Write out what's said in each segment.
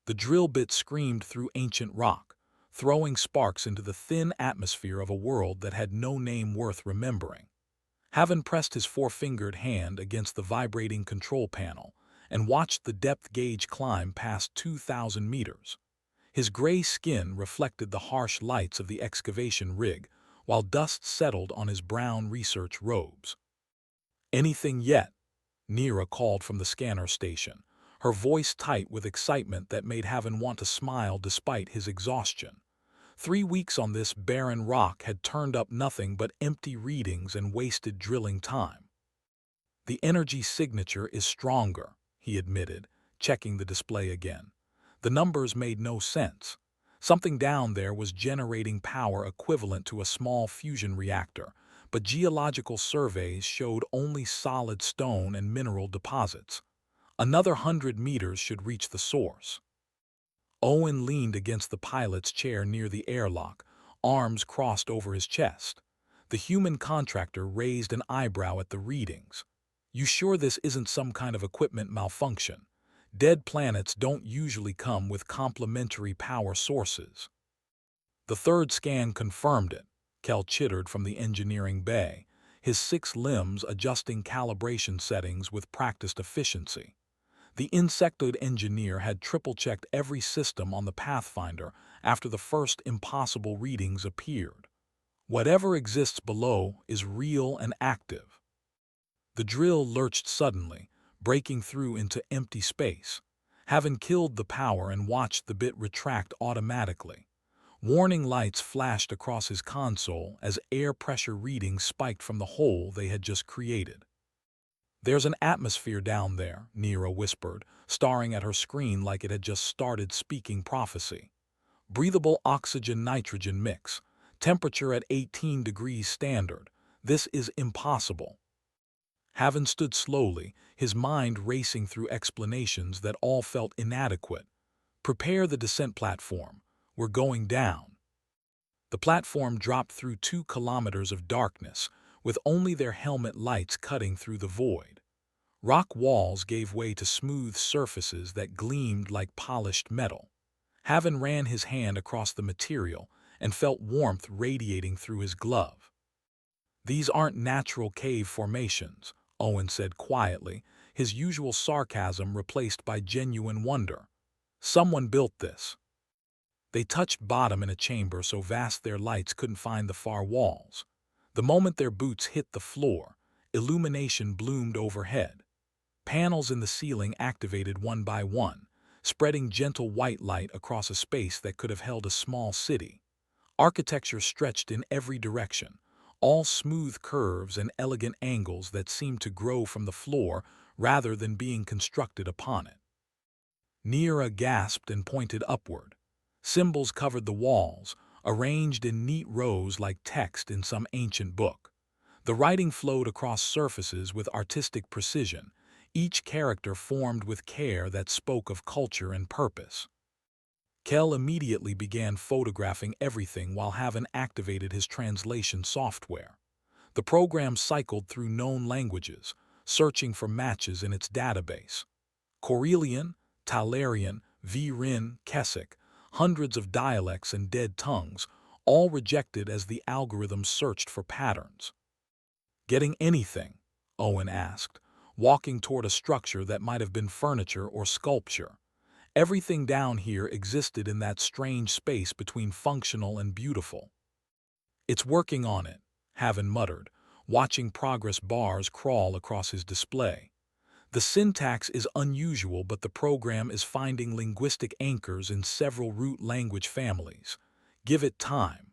The drill bit screamed through ancient rock, throwing sparks into the thin atmosphere of a world that had no name worth remembering. Havin pressed his four-fingered hand against the vibrating control panel and watched the depth gauge climb past 2,000 meters. His gray skin reflected the harsh lights of the excavation rig, while dust settled on his brown research robes. "Anything yet?" Nira called from the scanner station, her voice tight with excitement that made Havin want to smile despite his exhaustion. 3 weeks on this barren rock had turned up nothing but empty readings and wasted drilling time. "The energy signature is stronger," he admitted, checking the display again. The numbers made no sense. Something down there was generating power equivalent to a small fusion reactor, but geological surveys showed only solid stone and mineral deposits. Another 100 meters should reach the source. Owen leaned against the pilot's chair near the airlock, arms crossed over his chest. The human contractor raised an eyebrow at the readings. "You sure this isn't some kind of equipment malfunction? Dead planets don't usually come with complementary power sources." The third scan confirmed it, Kel chittered from the engineering bay, his 6 limbs adjusting calibration settings with practiced efficiency. The insectoid engineer had triple-checked every system on the Pathfinder after the first impossible readings appeared. Whatever exists below is real and active. The drill lurched suddenly, breaking through into empty space. Having killed the power and watched the bit retract automatically. Warning lights flashed across his console as air pressure readings spiked from the hole they had just created. "There's an atmosphere down there," Nira whispered, staring at her screen like it had just started speaking prophecy. "Breathable oxygen-nitrogen mix. Temperature at 18 degrees standard. This is impossible." Havin stood slowly, his mind racing through explanations that all felt inadequate. "Prepare the descent platform. We're going down." The platform dropped through 2 kilometers of darkness, with only their helmet lights cutting through the void. Rock walls gave way to smooth surfaces that gleamed like polished metal. Havin ran his hand across the material and felt warmth radiating through his glove. "These aren't natural cave formations," Owen said quietly, his usual sarcasm replaced by genuine wonder. "Someone built this." They touched bottom in a chamber so vast their lights couldn't find the far walls. The moment their boots hit the floor, illumination bloomed overhead. Panels in the ceiling activated one by one, spreading gentle white light across a space that could have held a small city. Architecture stretched in every direction, all smooth curves and elegant angles that seemed to grow from the floor rather than being constructed upon it. Nira gasped and pointed upward. Symbols covered the walls, arranged in neat rows like text in some ancient book. The writing flowed across surfaces with artistic precision, each character formed with care that spoke of culture and purpose. Kel immediately began photographing everything while Havin activated his translation software. The program cycled through known languages, searching for matches in its database. Corellian, Talarian, Virin, Keswick, hundreds of dialects and dead tongues, all rejected as the algorithm searched for patterns. "Getting anything?" Owen asked, walking toward a structure that might have been furniture or sculpture. Everything down here existed in that strange space between functional and beautiful. "It's working on it," Havin muttered, watching progress bars crawl across his display. "The syntax is unusual, but the program is finding linguistic anchors in several root language families. Give it time."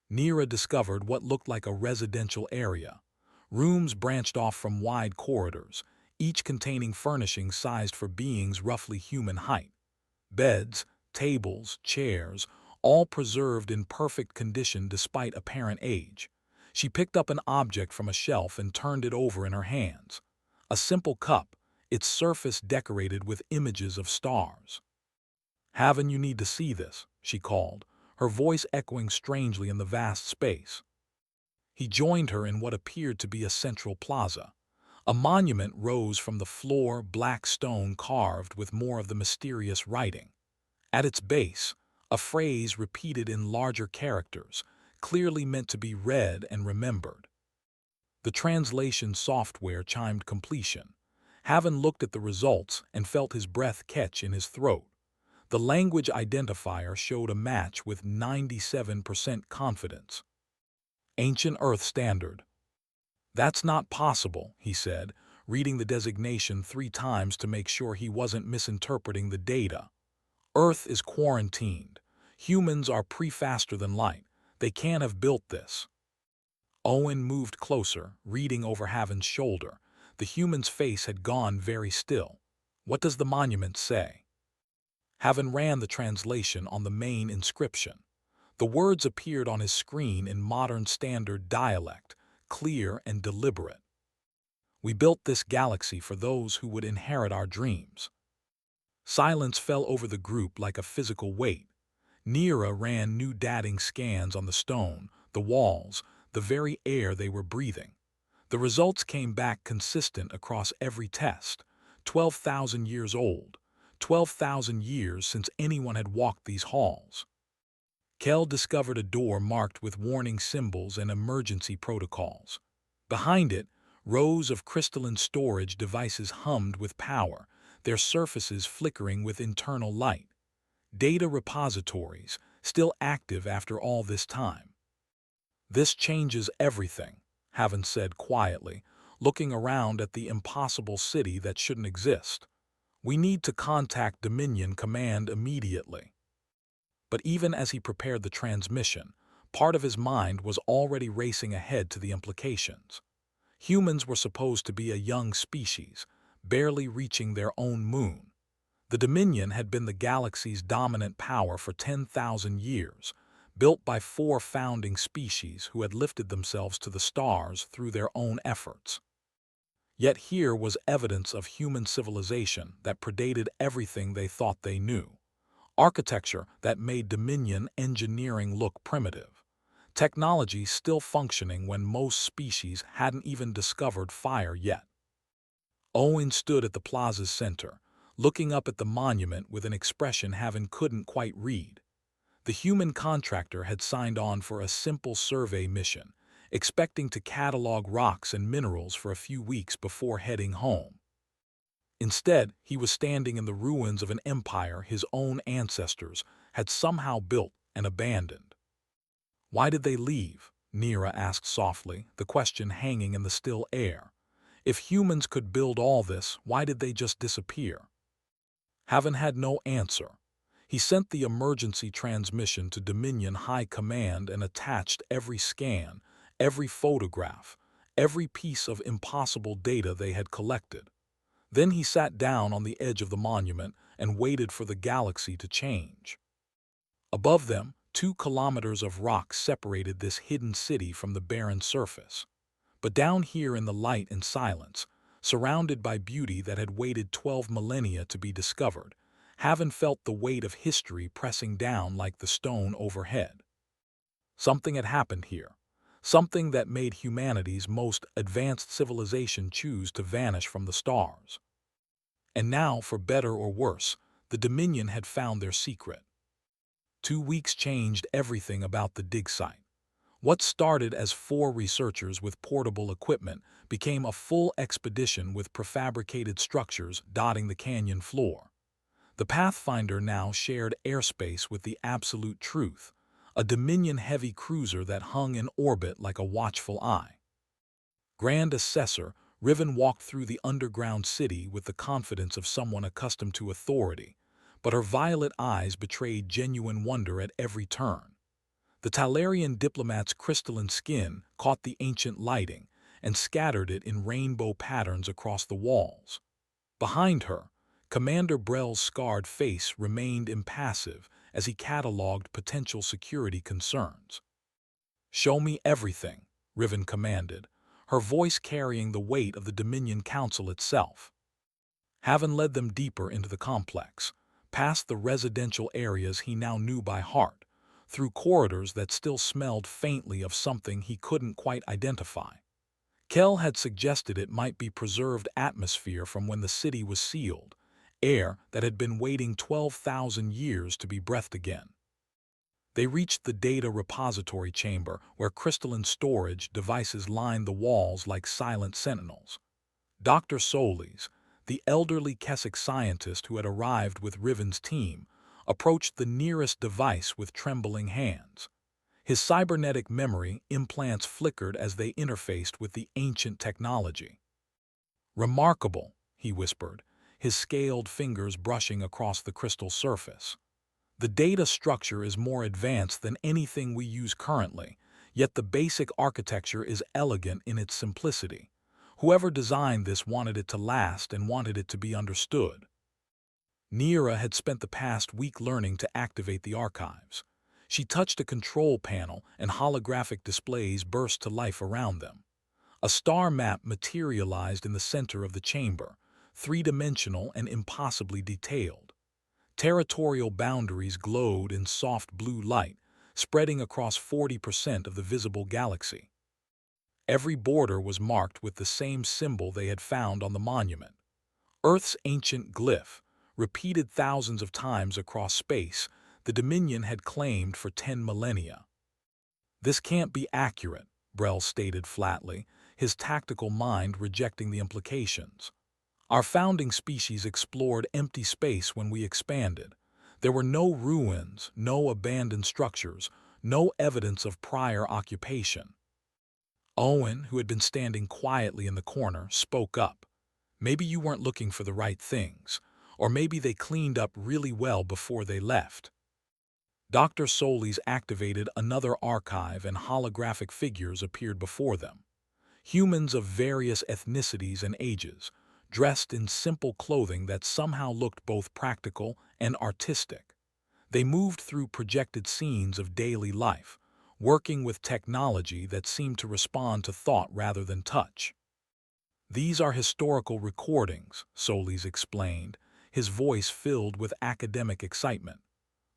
Nira discovered what looked like a residential area. Rooms branched off from wide corridors, each containing furnishings sized for beings roughly human height. Beds, tables, chairs, all preserved in perfect condition despite apparent age. She picked up an object from a shelf and turned it over in her hands. A simple cup, its surface decorated with images of stars. "Havin, you need to see this," she called, her voice echoing strangely in the vast space. He joined her in what appeared to be a central plaza. A monument rose from the floor, black stone carved with more of the mysterious writing. At its base, a phrase repeated in larger characters, clearly meant to be read and remembered. The translation software chimed completion. Haven looked at the results and felt his breath catch in his throat. The language identifier showed a match with 97% confidence. Ancient Earth Standard. "That's not possible," he said, reading the designation 3 times to make sure he wasn't misinterpreting the data. "Earth is quarantined. Humans are faster than light. They can't have built this." Owen moved closer, reading over Haven's shoulder. The human's face had gone very still. "What does the monument say?" Haven ran the translation on the main inscription. The words appeared on his screen in modern standard dialect, clear and deliberate. "We built this galaxy for those who would inherit our dreams." Silence fell over the group like a physical weight. Nira ran new dating scans on the stone, the walls, the very air they were breathing. The results came back consistent across every test. 12,000 years old. 12,000 years since anyone had walked these halls. Kel discovered a door marked with warning symbols and emergency protocols. Behind it, rows of crystalline storage devices hummed with power, their surfaces flickering with internal light. Data repositories, still active after all this time. "This changes everything," Haven said quietly, looking around at the impossible city that shouldn't exist. "We need to contact Dominion Command immediately." But even as he prepared the transmission, part of his mind was already racing ahead to the implications. Humans were supposed to be a young species, barely reaching their own moon. The Dominion had been the galaxy's dominant power for 10,000 years, built by 4 founding species who had lifted themselves to the stars through their own efforts. Yet here was evidence of human civilization that predated everything they thought they knew. Architecture that made Dominion engineering look primitive. Technology still functioning when most species hadn't even discovered fire yet. Owen stood at the plaza's center, looking up at the monument with an expression Haven couldn't quite read. The human contractor had signed on for a simple survey mission, expecting to catalog rocks and minerals for a few weeks before heading home. Instead, he was standing in the ruins of an empire his own ancestors had somehow built and abandoned. "Why did they leave?" Nira asked softly, the question hanging in the still air. "If humans could build all this, why did they just disappear?" Haven had no answer. He sent the emergency transmission to Dominion High Command and attached every scan, every photograph, every piece of impossible data they had collected. Then he sat down on the edge of the monument and waited for the galaxy to change. Above them, 2 kilometers of rock separated this hidden city from the barren surface. But down here in the light and silence, surrounded by beauty that had waited 12 millennia to be discovered, Haven felt the weight of history pressing down like the stone overhead. Something had happened here. Something that made humanity's most advanced civilization choose to vanish from the stars. And now, for better or worse, the Dominion had found their secret. 2 weeks changed everything about the dig site. What started as 4 researchers with portable equipment became a full expedition with prefabricated structures dotting the canyon floor. The Pathfinder now shared airspace with the Absolute Truth, a Dominion heavy cruiser that hung in orbit like a watchful eye. Grand Assessor Riven walked through the underground city with the confidence of someone accustomed to authority, but her violet eyes betrayed genuine wonder at every turn. The Talarian diplomat's crystalline skin caught the ancient lighting and scattered it in rainbow patterns across the walls. Behind her, Commander Brell's scarred face remained impassive as he catalogued potential security concerns. "Show me everything," Riven commanded, her voice carrying the weight of the Dominion Council itself. Haven led them deeper into the complex, past the residential areas he now knew by heart, through corridors that still smelled faintly of something he couldn't quite identify. Kell had suggested it might be preserved atmosphere from when the city was sealed, air that had been waiting 12,000 years to be breathed again. They reached the data repository chamber where crystalline storage devices lined the walls like silent sentinels. Dr. Solis, the elderly Keswick scientist who had arrived with Riven's team, approached the nearest device with trembling hands. His cybernetic memory implants flickered as they interfaced with the ancient technology. "Remarkable," he whispered, his scaled fingers brushing across the crystal surface. "The data structure is more advanced than anything we use currently, yet the basic architecture is elegant in its simplicity. Whoever designed this wanted it to last and wanted it to be understood." Nira had spent the past week learning to activate the archives. She touched a control panel and holographic displays burst to life around them. A star map materialized in the center of the chamber, three-dimensional and impossibly detailed. Territorial boundaries glowed in soft blue light, spreading across 40% of the visible galaxy. Every border was marked with the same symbol they had found on the monument. Earth's ancient glyph, repeated thousands of times across space, the Dominion had claimed for 10 millennia. "This can't be accurate," Brell stated flatly, his tactical mind rejecting the implications. "Our founding species explored empty space when we expanded. There were no ruins, no abandoned structures, no evidence of prior occupation." Owen, who had been standing quietly in the corner, spoke up. "Maybe you weren't looking for the right things, or maybe they cleaned up really well before they left." Dr. Solis activated another archive and holographic figures appeared before them. Humans of various ethnicities and ages, dressed in simple clothing that somehow looked both practical and artistic. They moved through projected scenes of daily life, working with technology that seemed to respond to thought rather than touch. "These are historical recordings," Solis explained, his voice filled with academic excitement.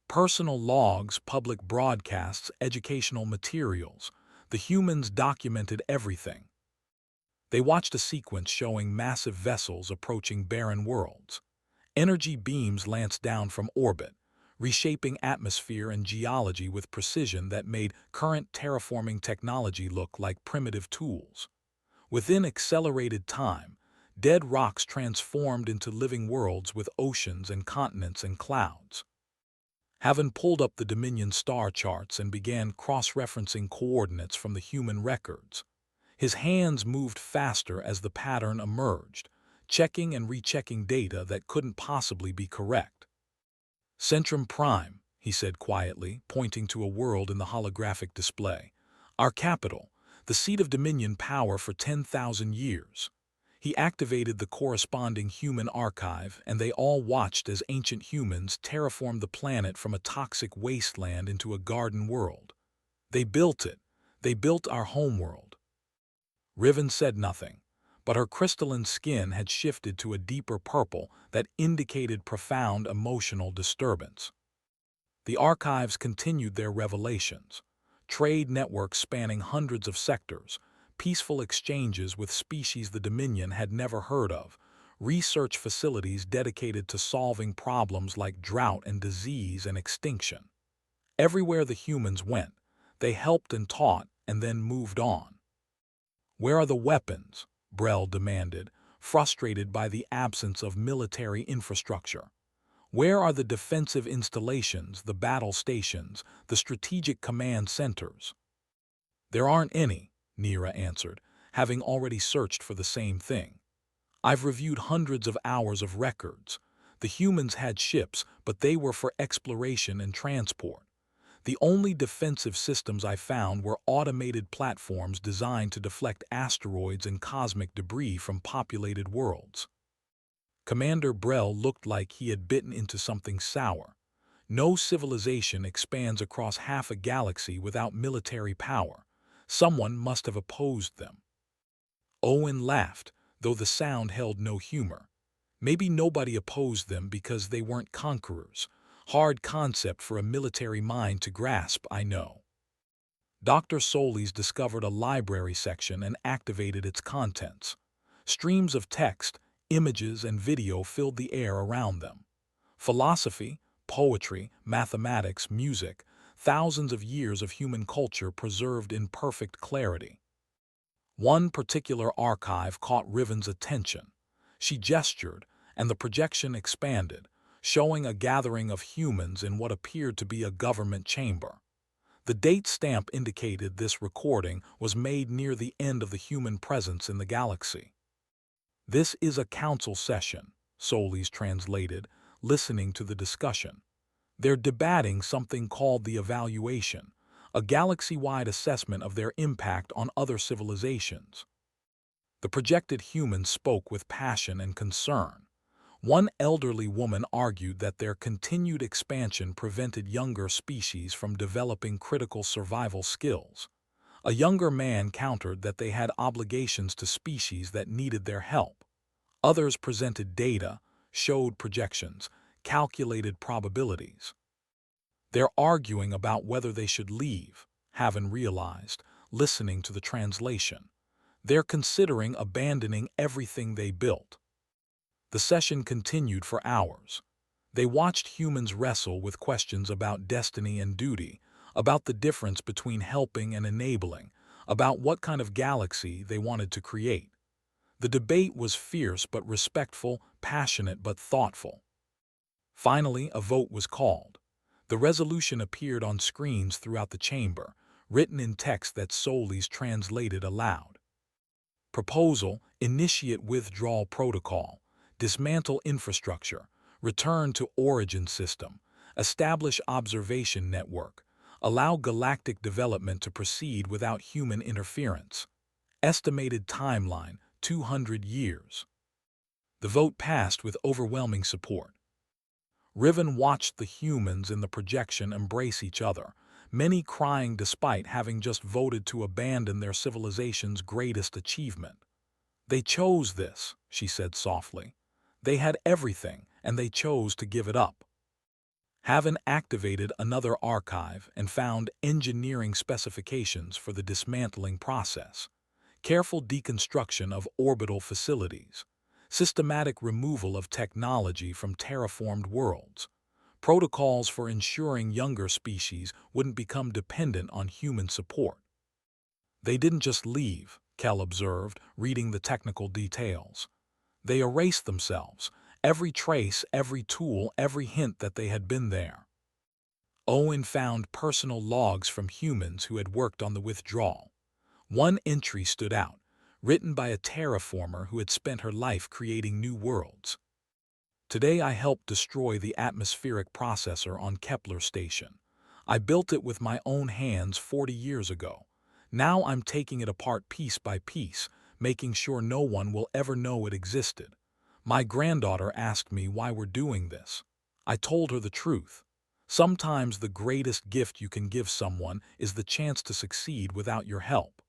"Personal logs, public broadcasts, educational materials. The humans documented everything." They watched a sequence showing massive vessels approaching barren worlds. Energy beams lanced down from orbit, reshaping atmosphere and geology with precision that made current terraforming technology look like primitive tools. Within accelerated time, dead rocks transformed into living worlds with oceans and continents and clouds. Haven pulled up the Dominion star charts and began cross-referencing coordinates from the human records. His hands moved faster as the pattern emerged, checking and rechecking data that couldn't possibly be correct. "Centrum Prime," he said quietly, pointing to a world in the holographic display. "Our capital, the seat of Dominion power for 10,000 years." He activated the corresponding human archive, and they all watched as ancient humans terraformed the planet from a toxic wasteland into a garden world. "They built it. They built our homeworld." Riven said nothing, but her crystalline skin had shifted to a deeper purple that indicated profound emotional disturbance. The archives continued their revelations. Trade networks spanning hundreds of sectors, peaceful exchanges with species the Dominion had never heard of, research facilities dedicated to solving problems like drought and disease and extinction. Everywhere the humans went, they helped and taught and then moved on. "Where are the weapons?" Brell demanded, frustrated by the absence of military infrastructure. "Where are the defensive installations, the battle stations, the strategic command centers?" "There aren't any," Nira answered, having already searched for the same thing. "I've reviewed hundreds of hours of records. The humans had ships, but they were for exploration and transport. The only defensive systems I found were automated platforms designed to deflect asteroids and cosmic debris from populated worlds." Commander Brell looked like he had bitten into something sour. No civilization expands across half a galaxy without military power. Someone must have opposed them. Owen laughed, though the sound held no humor. "Maybe nobody opposed them because they weren't conquerors. Hard concept for a military mind to grasp, I know." Dr. Solis discovered a library section and activated its contents. Streams of text, images, and video filled the air around them. Philosophy, poetry, mathematics, music, thousands of years of human culture preserved in perfect clarity. One particular archive caught Riven's attention. She gestured, and the projection expanded, showing a gathering of humans in what appeared to be a government chamber. The date stamp indicated this recording was made near the end of the human presence in the galaxy. "This is a council session," Solis translated, listening to the discussion. "They're debating something called the evaluation, a galaxy-wide assessment of their impact on other civilizations." The projected humans spoke with passion and concern. One elderly woman argued that their continued expansion prevented younger species from developing critical survival skills. A younger man countered that they had obligations to species that needed their help. Others presented data, showed projections, calculated probabilities. "They're arguing about whether they should leave," Haven realized, listening to the translation. "They're considering abandoning everything they built." The session continued for hours. They watched humans wrestle with questions about destiny and duty, about the difference between helping and enabling, about what kind of galaxy they wanted to create. The debate was fierce but respectful, passionate but thoughtful. Finally, a vote was called. The resolution appeared on screens throughout the chamber, written in text that Solis translated aloud. Proposal: initiate withdrawal protocol, dismantle infrastructure, return to origin system, establish observation network, allow galactic development to proceed without human interference. Estimated timeline: 200 years. The vote passed with overwhelming support. Riven watched the humans in the projection embrace each other, many crying despite having just voted to abandon their civilization's greatest achievement. "They chose this," she said softly. "They had everything, and they chose to give it up." Haven activated another archive and found engineering specifications for the dismantling process, careful deconstruction of orbital facilities, systematic removal of technology from terraformed worlds, protocols for ensuring younger species wouldn't become dependent on human support. "They didn't just leave," Kell observed, reading the technical details. "They erased themselves, every trace, every tool, every hint that they had been there." Owen found personal logs from humans who had worked on the withdrawal. One entry stood out, written by a terraformer who had spent her life creating new worlds. "Today I helped destroy the atmospheric processor on Kepler Station. I built it with my own hands 40 years ago. Now I'm taking it apart piece by piece, making sure no one will ever know it existed. My granddaughter asked me why we're doing this. I told her the truth. Sometimes the greatest gift you can give someone is the chance to succeed without your help."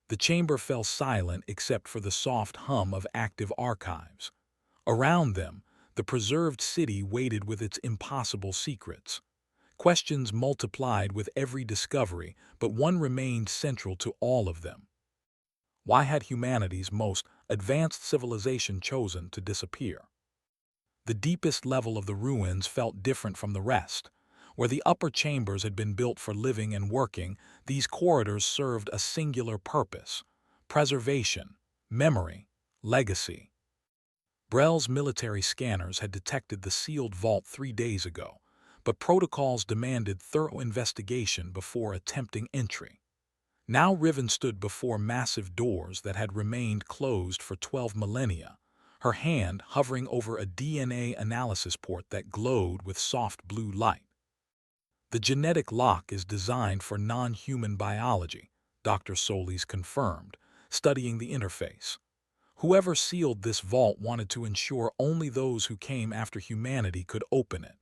The chamber fell silent except for the soft hum of active archives. Around them, the preserved city waited with its impossible secrets. Questions multiplied with every discovery, but one remained central to all of them. Why had humanity's most advanced civilization chosen to disappear? The deepest level of the ruins felt different from the rest. Where the upper chambers had been built for living and working, these corridors served a singular purpose: preservation, memory, legacy. Brell's military scanners had detected the sealed vault 3 days ago, but protocols demanded thorough investigation before attempting entry. Now Riven stood before massive doors that had remained closed for 12 millennia, her hand hovering over a DNA analysis port that glowed with soft blue light. "The genetic lock is designed for non-human biology," Dr. Solis confirmed, studying the interface. "Whoever sealed this vault wanted to ensure only those who came after humanity could open it."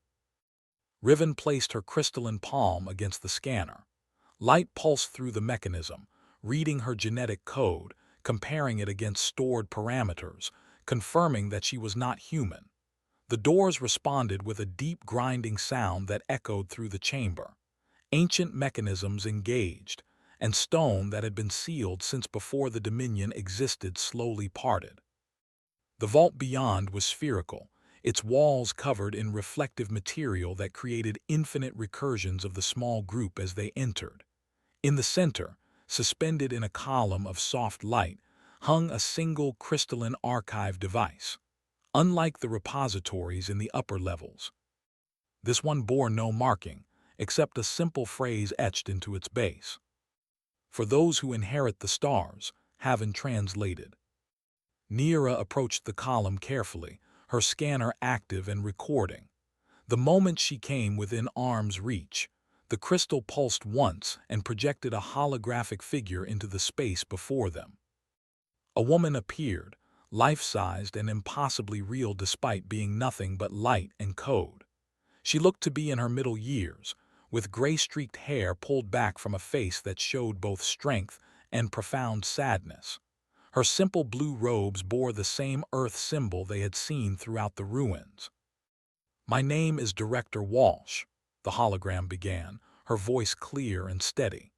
Riven placed her crystalline palm against the scanner. Light pulsed through the mechanism, reading her genetic code, comparing it against stored parameters, confirming that she was not human. The doors responded with a deep grinding sound that echoed through the chamber. Ancient mechanisms engaged, and stone that had been sealed since before the Dominion existed slowly parted. The vault beyond was spherical, its walls covered in reflective material that created infinite recursions of the small group as they entered. In the center, suspended in a column of soft light, hung a single crystalline archive device. Unlike the repositories in the upper levels, this one bore no marking, except a simple phrase etched into its base. For those who inherit the stars, haven't translated. Neera approached the column carefully, her scanner active and recording. The moment she came within arm's reach, the crystal pulsed once and projected a holographic figure into the space before them. A woman appeared, life-sized and impossibly real despite being nothing but light and code. She looked to be in her middle years, with gray-streaked hair pulled back from a face that showed both strength and profound sadness. Her simple blue robes bore the same earth symbol they had seen throughout the ruins. "My name is Director Walsh," the hologram began, her voice clear and steady.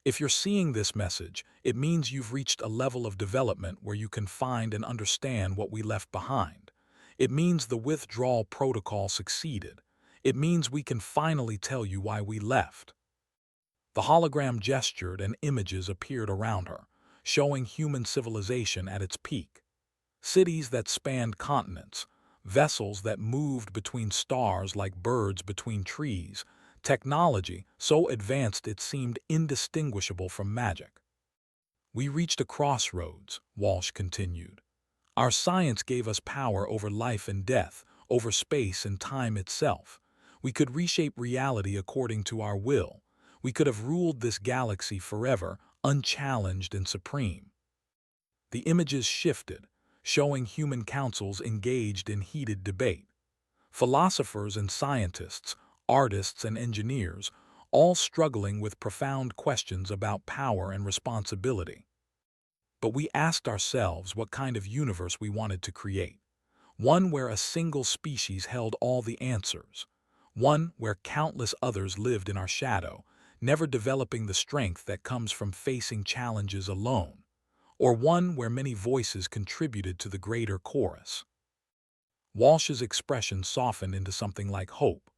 "If you're seeing this message, it means you've reached a level of development where you can find and understand what we left behind. It means the withdrawal protocol succeeded. It means we can finally tell you why we left." The hologram gestured and images appeared around her, showing human civilization at its peak. Cities that spanned continents, vessels that moved between stars like birds between trees, technology so advanced it seemed indistinguishable from magic. "We reached a crossroads," Walsh continued. "Our science gave us power over life and death, over space and time itself. We could reshape reality according to our will. We could have ruled this galaxy forever, unchallenged and supreme." The images shifted, showing human councils engaged in heated debate. Philosophers and scientists, artists and engineers, all struggling with profound questions about power and responsibility. But we asked ourselves what kind of universe we wanted to create. One where a single species held all the answers. One where countless others lived in our shadow, never developing the strength that comes from facing challenges alone. Or one where many voices contributed to the greater chorus. Walsh's expression softened into something like hope.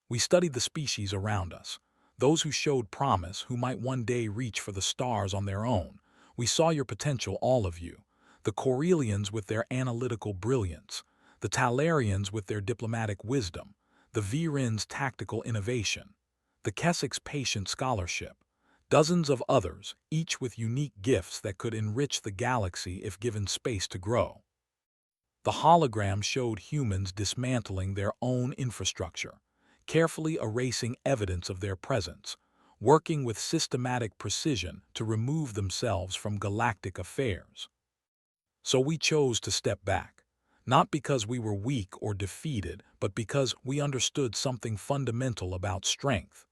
"We studied the species around us, those who showed promise, who might one day reach for the stars on their own. We saw your potential, all of you. The Corellians with their analytical brilliance, the Talarians with their diplomatic wisdom, the Virins' tactical innovation, the Kessic's patient scholarship, dozens of others, each with unique gifts that could enrich the galaxy if given space to grow." The hologram showed humans dismantling their own infrastructure, carefully erasing evidence of their presence, working with systematic precision to remove themselves from galactic affairs. So we chose to step back, not because we were weak or defeated, but because we understood something fundamental about strength.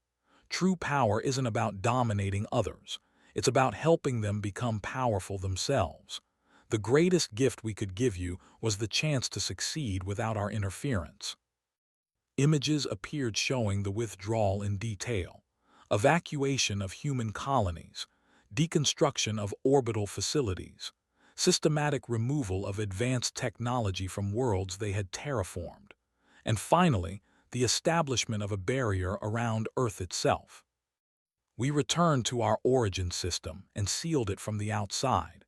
True power isn't about dominating others. It's about helping them become powerful themselves. The greatest gift we could give you was the chance to succeed without our interference. Images appeared showing the withdrawal in detail. Evacuation of human colonies, deconstruction of orbital facilities, systematic removal of advanced technology from worlds they had terraformed, and finally, the establishment of a barrier around Earth itself. We returned to our origin system and sealed it from the outside.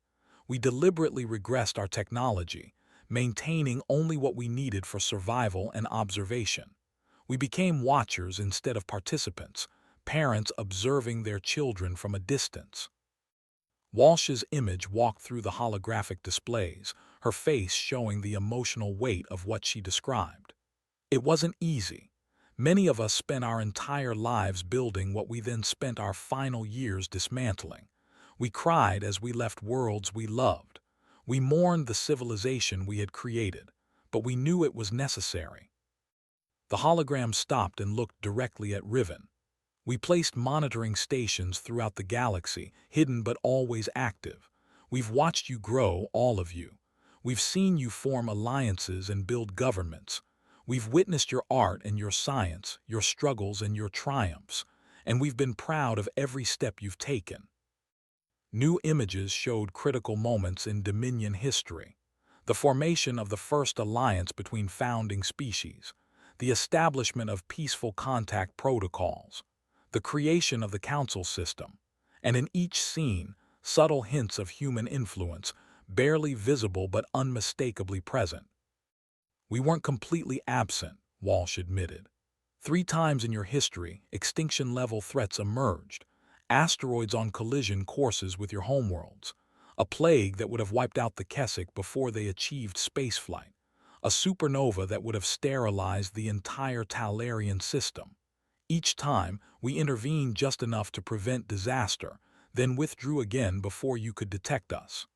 We deliberately regressed our technology, maintaining only what we needed for survival and observation. We became watchers instead of participants, parents observing their children from a distance. Walsh's image walked through the holographic displays, her face showing the emotional weight of what she described. It wasn't easy. Many of us spent our entire lives building what we then spent our final years dismantling. We cried as we left worlds we loved. We mourned the civilization we had created, but we knew it was necessary. The hologram stopped and looked directly at Riven. "We placed monitoring stations throughout the galaxy, hidden but always active. We've watched you grow, all of you. We've seen you form alliances and build governments. We've witnessed your art and your science, your struggles and your triumphs. and we've been proud of every step you've taken." New images showed critical moments in Dominion history: the formation of the first alliance between founding species, the establishment of peaceful contact protocols, the creation of the council system, and in each scene, subtle hints of human influence, barely visible but unmistakably present. "We weren't completely absent," Walsh admitted. "3 times in your history, extinction-level threats emerged, asteroids on collision courses with your homeworlds, a plague that would have wiped out the Keswick before they achieved spaceflight, a supernova that would have sterilized the entire Talarian system. Each time, we intervened just enough to prevent disaster, then withdrew again before you could detect us."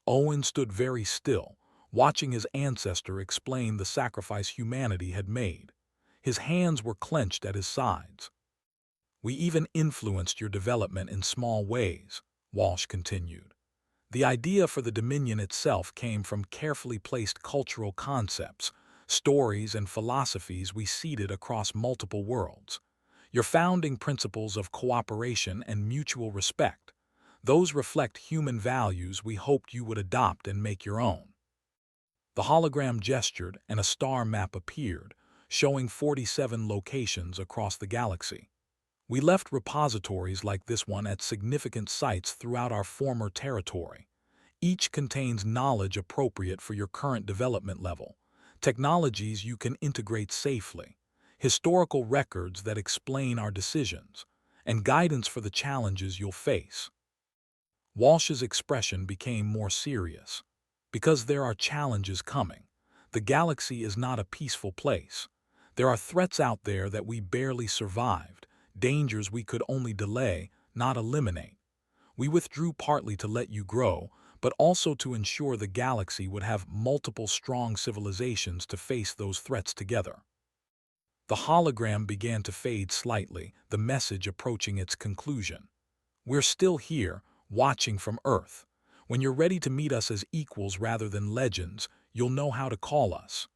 Owen stood very still, watching his ancestor explain the sacrifice humanity had made. His hands were clenched at his sides. "We even influenced your development in small ways," Walsh continued. "The idea for the Dominion itself came from carefully placed cultural concepts, stories, and philosophies we seeded across multiple worlds. Your founding principles of cooperation and mutual respect. Those reflect human values we hoped you would adopt and make your own." The hologram gestured and a star map appeared, showing 47 locations across the galaxy. "We left repositories like this one at significant sites throughout our former territory. Each contains knowledge appropriate for your current development level, technologies you can integrate safely, historical records that explain our decisions, and guidance for the challenges you'll face." Walsh's expression became more serious. "Because there are challenges coming. The galaxy is not a peaceful place. There are threats out there that we barely survived, dangers we could only delay, not eliminate. We withdrew partly to let you grow, but also to ensure the galaxy would have multiple strong civilizations to face those threats together." The hologram began to fade slightly, the message approaching its conclusion. "We're still here, watching from Earth. When you're ready to meet us as equals rather than legends, you'll know how to call us.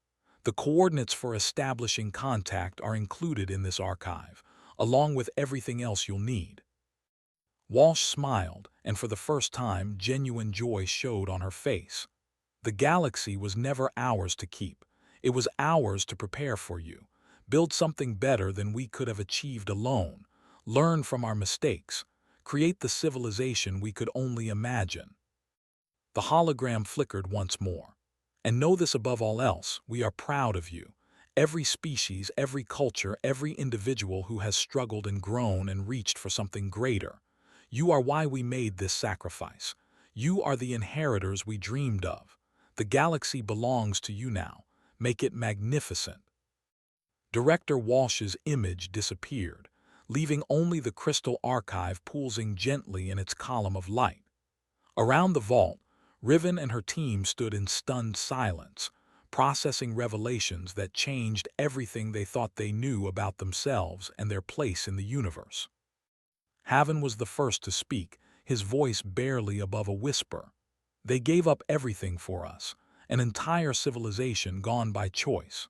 The coordinates for establishing contact are included in this archive, along with everything else you'll need." Walsh smiled, and for the first time, genuine joy showed on her face. "The galaxy was never ours to keep. It was ours to prepare for you, build something better than we could have achieved alone, learn from our mistakes, create the civilization we could only imagine." The hologram flickered once more. "And know this above all else, we are proud of you. Every species, every culture, every individual who has struggled and grown and reached for something greater. You are why we made this sacrifice. You are the inheritors we dreamed of. The galaxy belongs to you now. Make it magnificent." Director Walsh's image disappeared, leaving only the crystal archive pulsing gently in its column of light. Around the vault, Riven and her team stood in stunned silence, processing revelations that changed everything they thought they knew about themselves and their place in the universe. Haven was the first to speak, his voice barely above a whisper. "They gave up everything for us, an entire civilization gone by choice."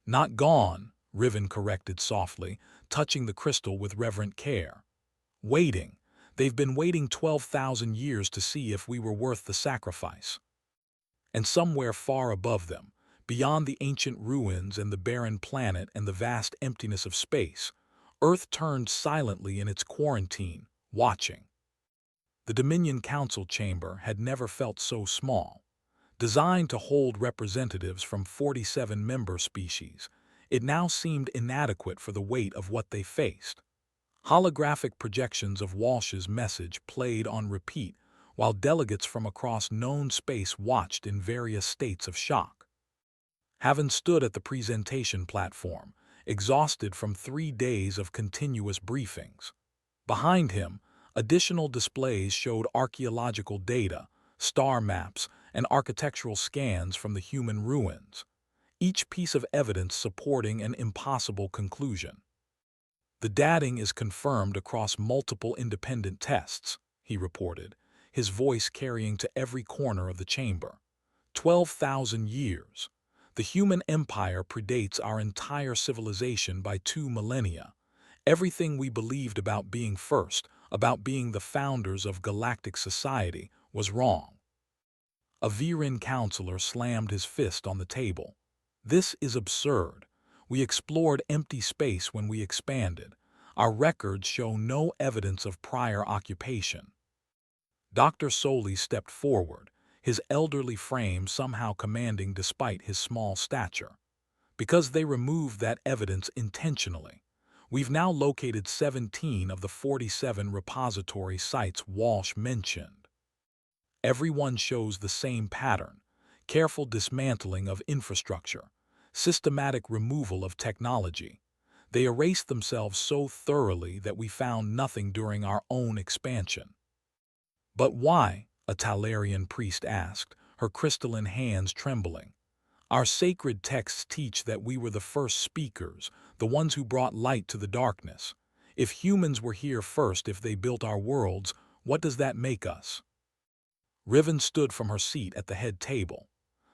"Not gone," Riven corrected softly, touching the crystal with reverent care. "Waiting. They've been waiting 12,000 years to see if we were worth the sacrifice." And somewhere far above them, beyond the ancient ruins and the barren planet and the vast emptiness of space, Earth turned silently in its quarantine, watching. The Dominion Council chamber had never felt so small. Designed to hold representatives from 47 member species, it now seemed inadequate for the weight of what they faced. Holographic projections of Walsh's message played on repeat, while delegates from across known space watched in various states of shock. Haven stood at the presentation platform, exhausted from 3 days of continuous briefings. Behind him, additional displays showed archaeological data, star maps, and architectural scans from the human ruins, each piece of evidence supporting an impossible conclusion. "The dating is confirmed across multiple independent tests," he reported, his voice carrying to every corner of the chamber. 12,000 years. The human empire predates our entire civilization by 2 millennia. Everything we believed about being first, about being the founders of galactic society, was wrong. A Viren counselor slammed his fist on the table. This is absurd. We explored empty space when we expanded. Our records show no evidence of prior occupation. Dr. Soli stepped forward, his elderly frame somehow commanding despite his small stature. Because they removed that evidence intentionally. We've now located 17 of the 47 repository sites Walsh mentioned. Everyone shows the same pattern: careful dismantling of infrastructure, systematic removal of technology. They erased themselves so thoroughly that we found nothing during our own expansion. But why? A Talarian priest asked, her crystalline hands trembling. Our sacred texts teach that we were the first speakers, the ones who brought light to the darkness. If humans were here first, if they built our worlds, what does that make us? Riven stood from her seat at the head table.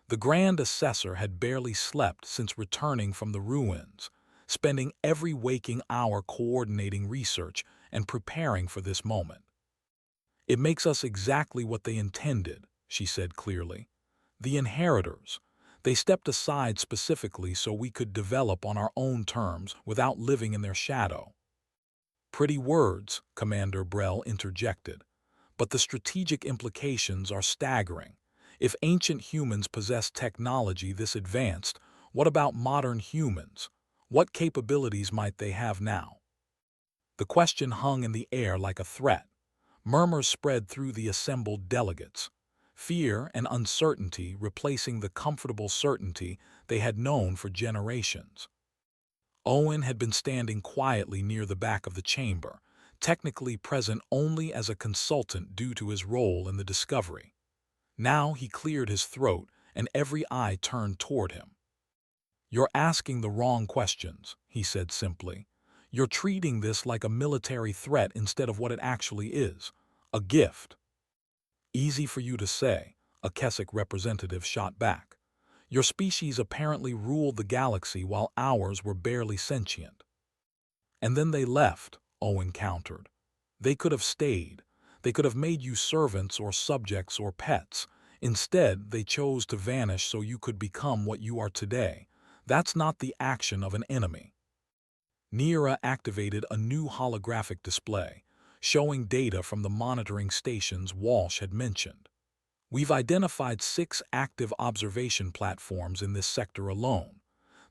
The Grand Assessor had barely slept since returning from the ruins, spending every waking hour coordinating research and preparing for this moment. It makes us exactly what they intended, she said clearly. The inheritors. They stepped aside specifically so we could develop on our own terms without living in their shadow. Pretty words, Commander Brell interjected. But the strategic implications are staggering. If ancient humans possessed technology this advanced, what about modern humans? What capabilities might they have now? The question hung in the air like a threat. Murmurs spread through the assembled delegates. Fear and uncertainty replacing the comfortable certainty they had known for generations. Owen had been standing quietly near the back of the chamber, technically present only as a consultant due to his role in the discovery. Now he cleared his throat, and every eye turned toward him. "You're asking the wrong questions," he said simply. "You're treating this like a military threat instead of what it actually is, a gift." "Easy for you to say," a Keswick representative shot back. "Your species apparently ruled the galaxy while ours were barely sentient." "And then they left," Owen countered. "They could have stayed. They could have made you servants or subjects or pets. Instead, they chose to vanish so you could become what you are today. That's not the action of an enemy." Nira activated a new holographic display, showing data from the monitoring stations Walsh had mentioned. "We've identified 6 active observation platforms in this sector alone.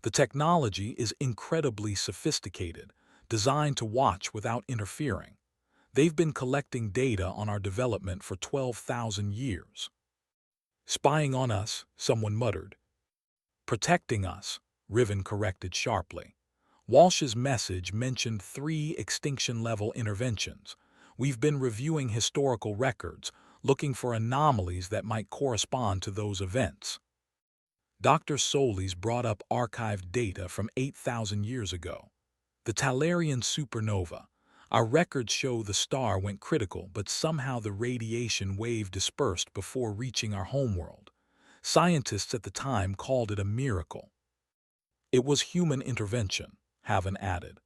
The technology is incredibly sophisticated, designed to watch without interfering. They've been collecting data on our development for 12,000 years. Spying on us," someone muttered. "Protecting us," Riven corrected sharply. Walsh's message mentioned 3 extinction-level interventions. "We've been reviewing historical records, looking for anomalies that might correspond to those events." Dr. Solis brought up archived data from 8,000 years ago. The Talarian supernova. Our records show the star went critical, but somehow the radiation wave dispersed before reaching our homeworld. Scientists at the time called it a miracle. "It was human intervention," Haven added.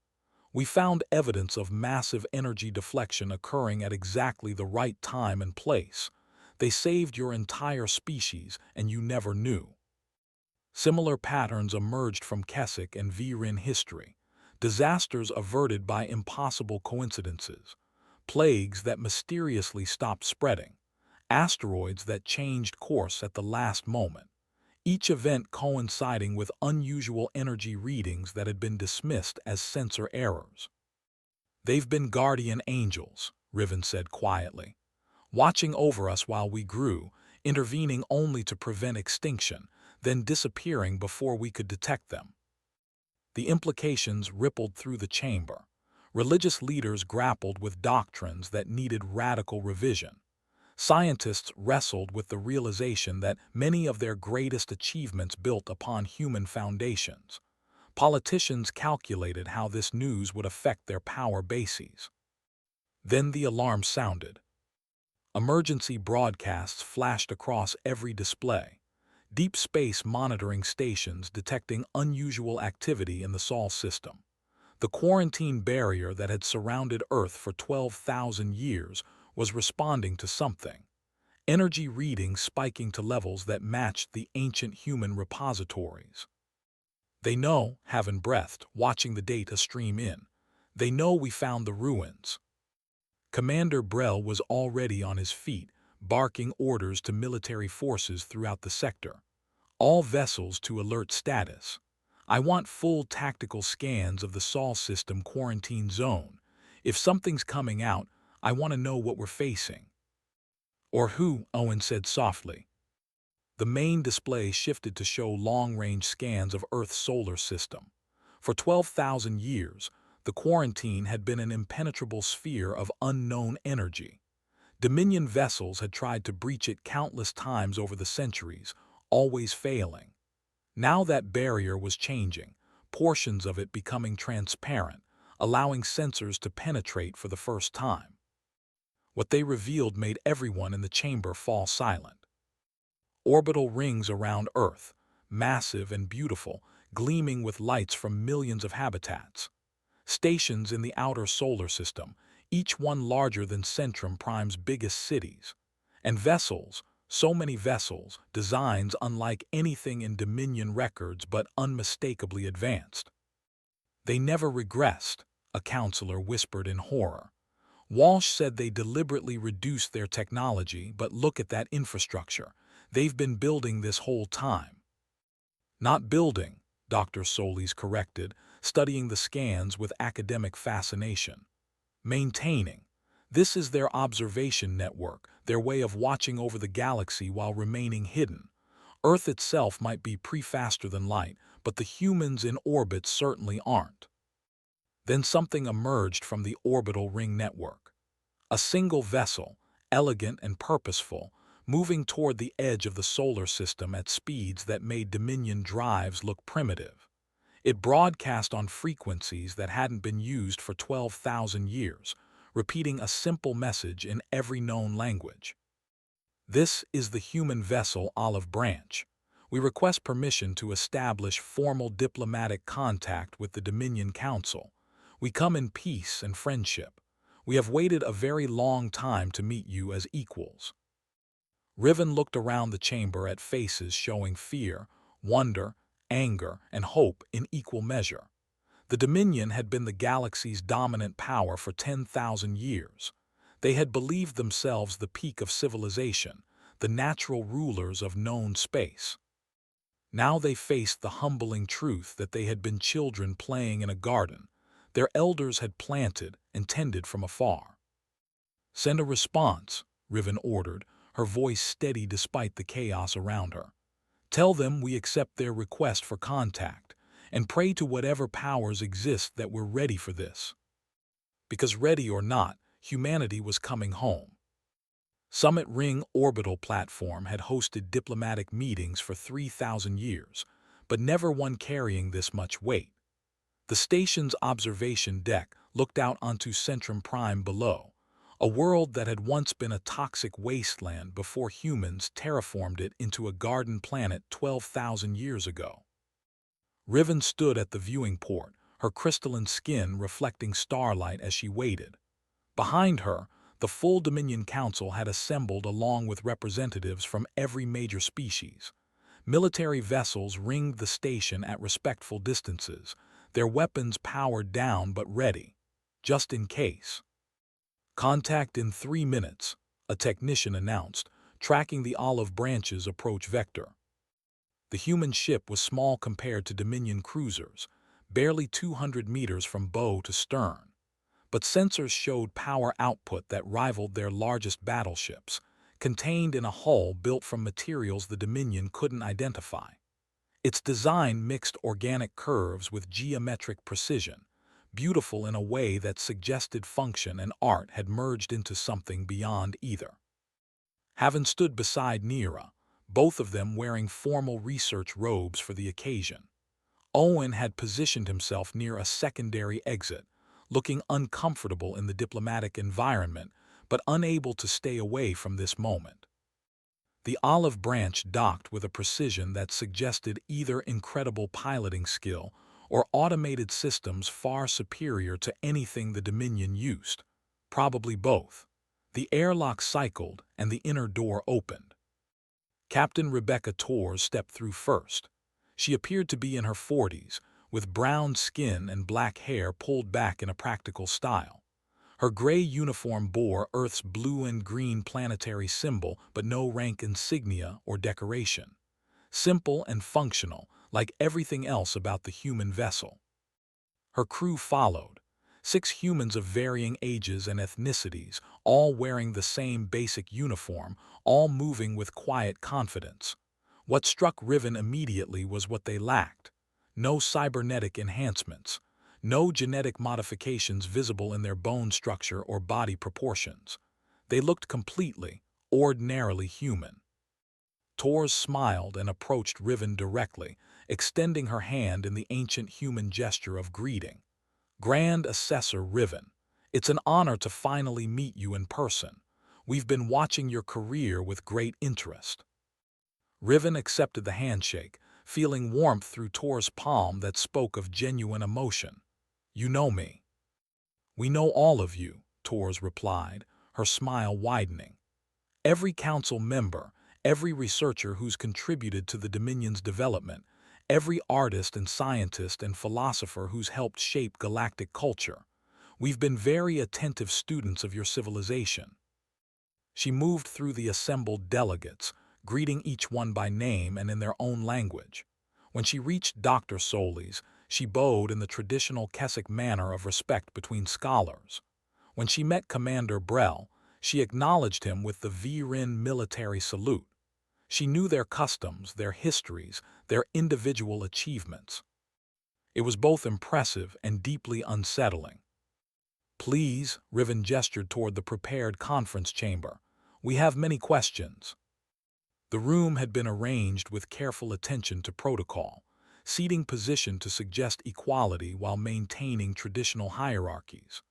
"We found evidence of massive energy deflection occurring at exactly the right time and place. They saved your entire species, and you never knew." Similar patterns emerged from Keswick and Viren history. Disasters averted by impossible coincidences. Plagues that mysteriously stopped spreading. Asteroids that changed course at the last moment. Each event coinciding with unusual energy readings that had been dismissed as sensor errors. "They've been guardian angels," Riven said quietly, "watching over us while we grew, intervening only to prevent extinction, then disappearing before we could detect them." The implications rippled through the chamber. Religious leaders grappled with doctrines that needed radical revision. Scientists wrestled with the realization that many of their greatest achievements built upon human foundations. Politicians calculated how this news would affect their power bases. Then the alarm sounded. Emergency broadcasts flashed across every display. Deep space monitoring stations detecting unusual activity in the Sol system. The quarantine barrier that had surrounded Earth for 12,000 years was responding to something. Energy readings spiking to levels that matched the ancient human repositories. They know, having breathed, watching the data stream in. They know we found the ruins. Commander Brell was already on his feet, barking orders to military forces throughout the sector. All vessels to alert status. I want full tactical scans of the Sol system quarantine zone. If something's coming out, I want to know what we're facing. Or who, Owen said softly. The main display shifted to show long-range scans of Earth's solar system. For 12,000 years, the quarantine had been an impenetrable sphere of unknown energy. Dominion vessels had tried to breach it countless times over the centuries, always failing. Now that barrier was changing, portions of it becoming transparent, allowing sensors to penetrate for the first time. What they revealed made everyone in the chamber fall silent. Orbital rings around Earth, massive and beautiful, gleaming with lights from millions of habitats. Stations in the outer solar system, each one larger than Centrum Prime's biggest cities. And vessels, so many vessels, designs unlike anything in Dominion records but unmistakably advanced. They never regressed, a counselor whispered in horror. Walsh said they deliberately reduced their technology, but look at that infrastructure. They've been building this whole time. Not building, Dr. Solis corrected, studying the scans with academic fascination. Maintaining. This is their observation network, their way of watching over the galaxy while remaining hidden. Earth itself might be faster than light, but the humans in orbit certainly aren't. Then something emerged from the orbital ring network. A single vessel, elegant and purposeful, moving toward the edge of the solar system at speeds that made Dominion drives look primitive. It broadcast on frequencies that hadn't been used for 12,000 years, repeating a simple message in every known language. This is the human vessel Olive Branch. We request permission to establish formal diplomatic contact with the Dominion Council. We come in peace and friendship. We have waited a very long time to meet you as equals. Riven looked around the chamber at faces showing fear, wonder, anger, and hope in equal measure. The Dominion had been the galaxy's dominant power for 10,000 years. They had believed themselves the peak of civilization, the natural rulers of known space. Now they faced the humbling truth that they had been children playing in a garden. Their elders had planted and tended from afar. Send a response, Riven ordered, her voice steady despite the chaos around her. Tell them we accept their request for contact, and pray to whatever powers exist that we're ready for this. Because ready or not, humanity was coming home. Summit Ring orbital platform had hosted diplomatic meetings for 3,000 years, but never one carrying this much weight. The station's observation deck looked out onto Centrum Prime below, a world that had once been a toxic wasteland before humans terraformed it into a garden planet 12,000 years ago. Riven stood at the viewing port, her crystalline skin reflecting starlight as she waited. Behind her, the full Dominion Council had assembled along with representatives from every major species. Military vessels ringed the station at respectful distances, their weapons powered down but ready, just in case. Contact in 3 minutes, a technician announced, tracking the olive branch's approach vector. The human ship was small compared to Dominion cruisers, barely 200 meters from bow to stern. But sensors showed power output that rivaled their largest battleships, contained in a hull built from materials the Dominion couldn't identify. Its design mixed organic curves with geometric precision, beautiful in a way that suggested function and art had merged into something beyond either. Having stood beside Neera, both of them wearing formal research robes for the occasion, Owen had positioned himself near a secondary exit, looking uncomfortable in the diplomatic environment, but unable to stay away from this moment. The olive branch docked with a precision that suggested either incredible piloting skill or automated systems far superior to anything the Dominion used? Probably both. The airlock cycled and the inner door opened. Captain Rebecca Torres stepped through first. She appeared to be in her 40s, with brown skin and black hair pulled back in a practical style. Her gray uniform bore Earth's blue and green planetary symbol, but no rank insignia or decoration. Simple and functional, like everything else about the human vessel. Her crew followed, 6 humans of varying ages and ethnicities, all wearing the same basic uniform, all moving with quiet confidence. What struck Riven immediately was what they lacked. No cybernetic enhancements, no genetic modifications visible in their bone structure or body proportions. They looked completely, ordinarily human. Torres smiled and approached Riven directly, extending her hand in the ancient human gesture of greeting. Grand Assessor Riven, it's an honor to finally meet you in person. We've been watching your career with great interest. Riven accepted the handshake, feeling warmth through Tor's palm that spoke of genuine emotion. You know me. We know all of you, Torres replied, her smile widening. Every council member, every researcher who's contributed to the Dominion's development, every artist and scientist and philosopher who's helped shape galactic culture. We've been very attentive students of your civilization. She moved through the assembled delegates, greeting each one by name and in their own language. When she reached Dr. Solis, she bowed in the traditional Keswick manner of respect between scholars. When she met Commander Brell, she acknowledged him with the V-Rin military salute. She knew their customs, their histories, their individual achievements. It was both impressive and deeply unsettling. Please, Riven gestured toward the prepared conference chamber. We have many questions. The room had been arranged with careful attention to protocol, seating positioned to suggest equality while maintaining traditional hierarchies.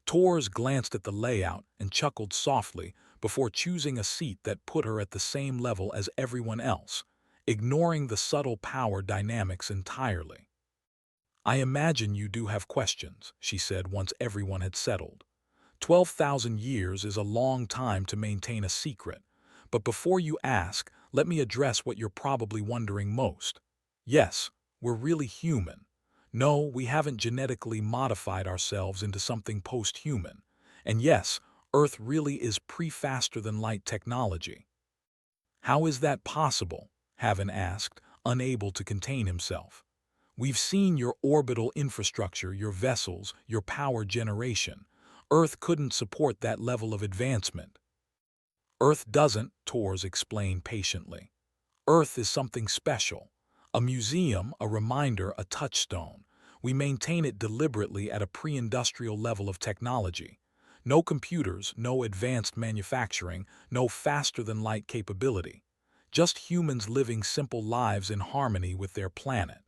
Torres glanced at the layout and chuckled softly before choosing a seat that put her at the same level as everyone else, ignoring the subtle power dynamics entirely. I imagine you do have questions, she said once everyone had settled. 12,000 years is a long time to maintain a secret, but before you ask, let me address what you're probably wondering most. Yes, we're really human. No, we haven't genetically modified ourselves into something post-human. And yes, Earth really is pre-faster-than-light technology. How is that possible? Haven asked, unable to contain himself. We've seen your orbital infrastructure, your vessels, your power generation. Earth couldn't support that level of advancement. Earth doesn't, Torres explained patiently. Earth is something special. A museum, a reminder, a touchstone. We maintain it deliberately at a pre-industrial level of technology. No computers, no advanced manufacturing, no faster-than-light capability. Just humans living simple lives in harmony with their planet.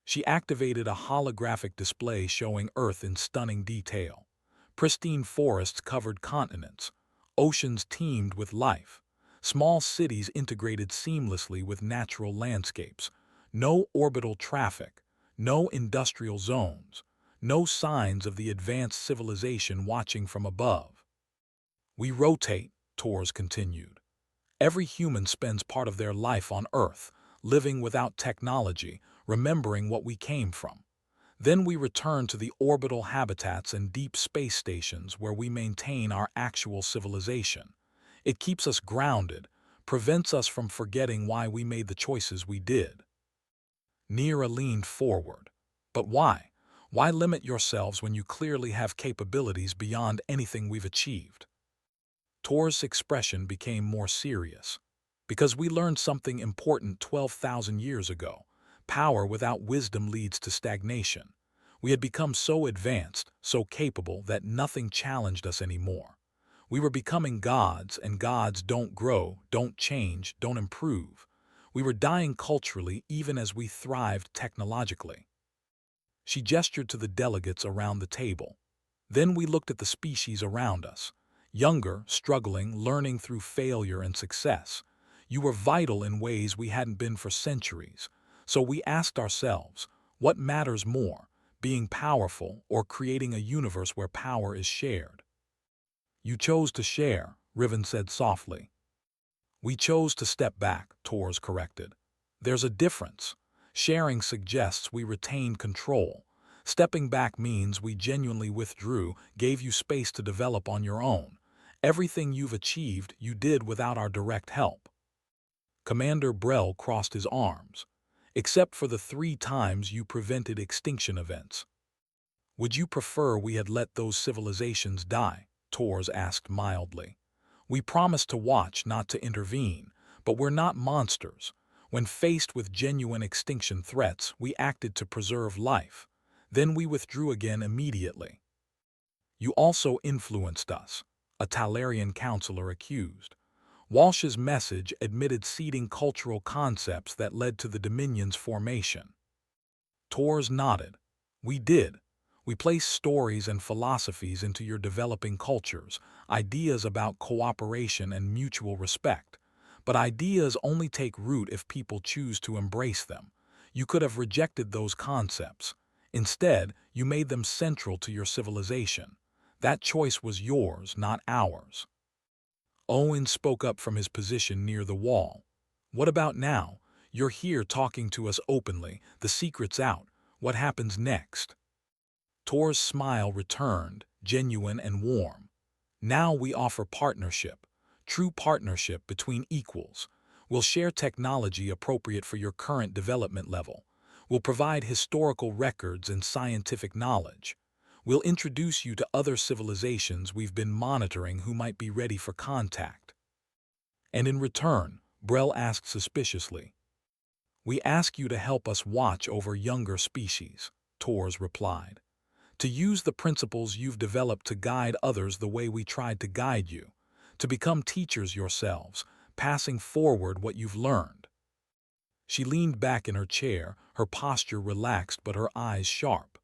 She activated a holographic display showing Earth in stunning detail. Pristine forests covered continents. Oceans teemed with life. Small cities integrated seamlessly with natural landscapes. No orbital traffic. No industrial zones. No signs of the advanced civilization watching from above. We rotate, Torres continued. Every human spends part of their life on Earth, living without technology, remembering what we came from. Then we return to the orbital habitats and deep space stations where we maintain our actual civilization. It keeps us grounded, prevents us from forgetting why we made the choices we did. Neera leaned forward. But why? Why limit yourselves when you clearly have capabilities beyond anything we've achieved? Tor's expression became more serious. Because we learned something important 12,000 years ago. Power without wisdom leads to stagnation. We had become so advanced, so capable, that nothing challenged us anymore. We were becoming gods, and gods don't grow, don't change, don't improve. We were dying culturally even as we thrived technologically. She gestured to the delegates around the table. Then we looked at the species around us. Younger, struggling, learning through failure and success. You were vital in ways we hadn't been for centuries. So we asked ourselves, What matters more, being powerful or creating a universe where power is shared? You chose to share, Riven said softly. We chose to step back, Tors corrected. There's a difference. Sharing suggests we retained control. Stepping back means we genuinely withdrew, gave you space to develop on your own. Everything you've achieved, you did without our direct help. Commander Brell crossed his arms. Except for the 3 times you prevented extinction events. Would you prefer we had let those civilizations die? Tors asked mildly. We promised to watch, not to intervene, but we're not monsters. When faced with genuine extinction threats, we acted to preserve life. Then we withdrew again immediately. You also influenced us, a Talarian counselor accused. Walsh's message admitted seeding cultural concepts that led to the Dominion's formation. Tors nodded. We did. We placed stories and philosophies into your developing cultures, ideas about cooperation and mutual respect. But ideas only take root if people choose to embrace them. You could have rejected those concepts. Instead, you made them central to your civilization. That choice was yours, not ours. Owen spoke up from his position near the wall. What about now? You're here talking to us openly, the secret's out. What happens next? Tor's smile returned, genuine and warm. Now we offer partnership, true partnership between equals. We'll share technology appropriate for your current development level. We'll provide historical records and scientific knowledge. We'll introduce you to other civilizations we've been monitoring who might be ready for contact. And in return, Brell asked suspiciously, we ask you to help us watch over younger species, Tors replied. To use the principles you've developed to guide others the way we tried to guide you. To become teachers yourselves, passing forward what you've learned. She leaned back in her chair, her posture relaxed but her eyes sharp.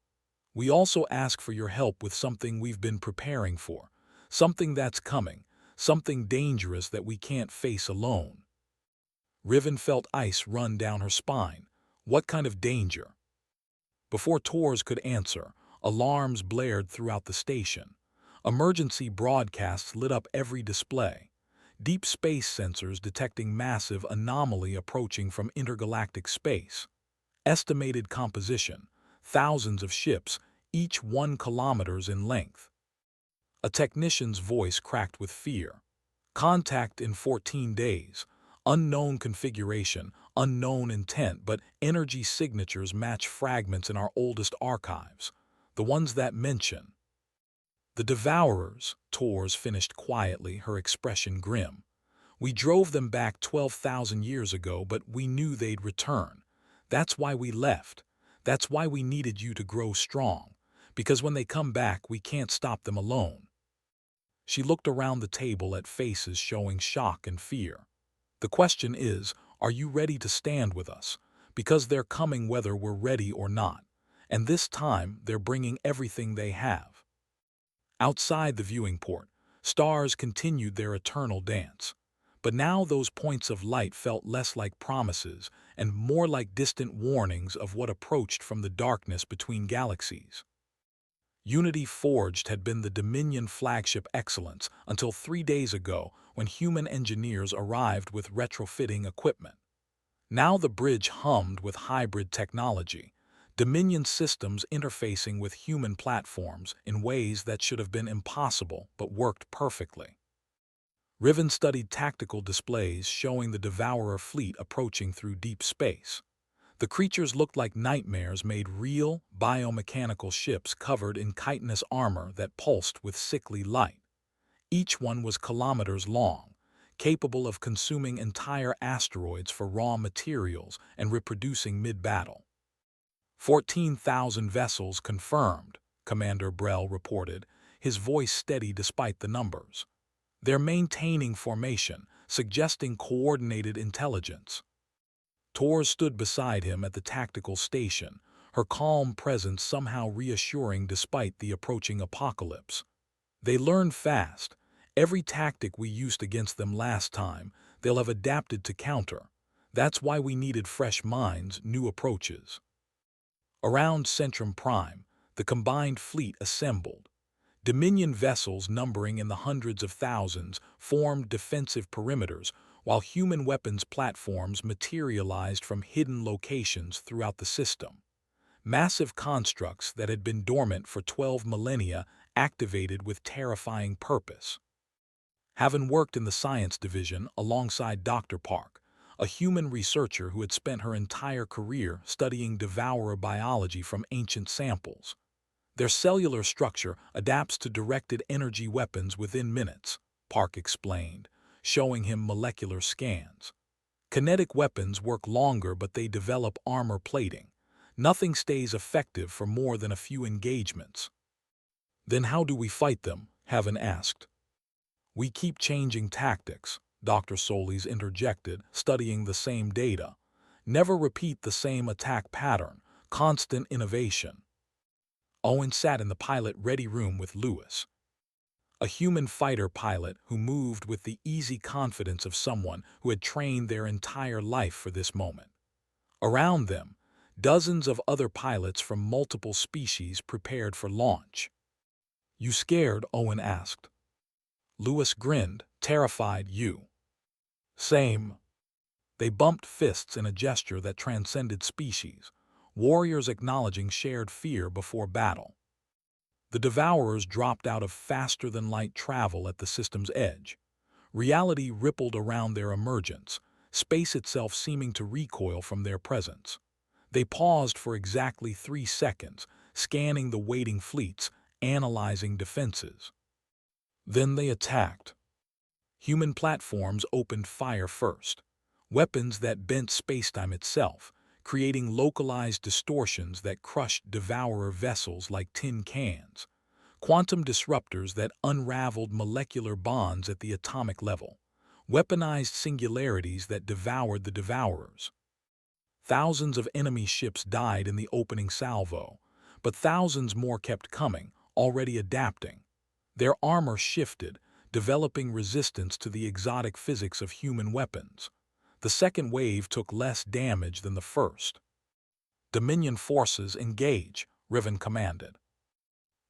We also ask for your help with something we've been preparing for, something that's coming, something dangerous that we can't face alone. Riven felt ice run down her spine. What kind of danger? Before Tors could answer, alarms blared throughout the station. Emergency broadcasts lit up every display. Deep space sensors detecting massive anomaly approaching from intergalactic space. Estimated composition, thousands of ships, each 1 kilometer in length. A technician's voice cracked with fear. Contact in 14 days. Unknown configuration, unknown intent, but energy signatures match fragments in our oldest archives. The ones that mention. The Devourers, Tors finished quietly, her expression grim. We drove them back 12,000 years ago, but we knew they'd return. That's why we left. That's why we needed you to grow strong. Because when they come back, we can't stop them alone. She looked around the table at faces showing shock and fear. The question is, are you ready to stand with us? Because they're coming whether we're ready or not. And this time, they're bringing everything they have. Outside the viewing port, stars continued their eternal dance. But now those points of light felt less like promises and more like distant warnings of what approached from the darkness between galaxies. Unity Forged had been the Dominion flagship excellence until 3 days ago when human engineers arrived with retrofitting equipment. Now the bridge hummed with hybrid technology, Dominion systems interfacing with human platforms in ways that should have been impossible but worked perfectly. Riven studied tactical displays showing the Devourer fleet approaching through deep space. The creatures looked like nightmares made real, biomechanical ships covered in chitinous armor that pulsed with sickly light. Each one was kilometers long, capable of consuming entire asteroids for raw materials and reproducing mid-battle. 14,000 vessels confirmed, Commander Brell reported, his voice steady despite the numbers. They're maintaining formation, suggesting coordinated intelligence. Tors stood beside him at the tactical station, her calm presence somehow reassuring despite the approaching apocalypse. They learned fast. Every tactic we used against them last time, they'll have adapted to counter. That's why we needed fresh minds, new approaches. Around Centrum Prime, the combined fleet assembled. Dominion vessels numbering in the hundreds of thousands formed defensive perimeters, while human weapons platforms materialized from hidden locations throughout the system. Massive constructs that had been dormant for 12 millennia activated with terrifying purpose. Having worked in the science division alongside Dr. Park, a human researcher who had spent her entire career studying devourer biology from ancient samples, their cellular structure adapts to directed energy weapons within minutes, Park explained, showing him molecular scans. Kinetic weapons work longer, but they develop armor plating. Nothing stays effective for more than a few engagements. Then how do we fight them? Haven asked. We keep changing tactics, Dr. Solis interjected, studying the same data. Never repeat the same attack pattern, constant innovation. Owen sat in the pilot-ready room with Lewis, a human fighter pilot who moved with the easy confidence of someone who had trained their entire life for this moment. Around them, dozens of other pilots from multiple species prepared for launch. "You scared?" Owen asked. Lewis grinned, terrified. "You?" "Same." They bumped fists in a gesture that transcended species, warriors acknowledging shared fear before battle. The Devourers dropped out of faster-than-light travel at the system's edge. Reality rippled around their emergence, space itself seeming to recoil from their presence. They paused for exactly 3 seconds, scanning the waiting fleets, analyzing defenses. Then they attacked. Human platforms opened fire first, weapons that bent spacetime itself, creating localized distortions that crushed devourer vessels like tin cans, quantum disruptors that unraveled molecular bonds at the atomic level, weaponized singularities that devoured the devourers. Thousands of enemy ships died in the opening salvo, but thousands more kept coming, already adapting. Their armor shifted, developing resistance to the exotic physics of human weapons. The second wave took less damage than the first. "Dominion forces engage," Riven commanded.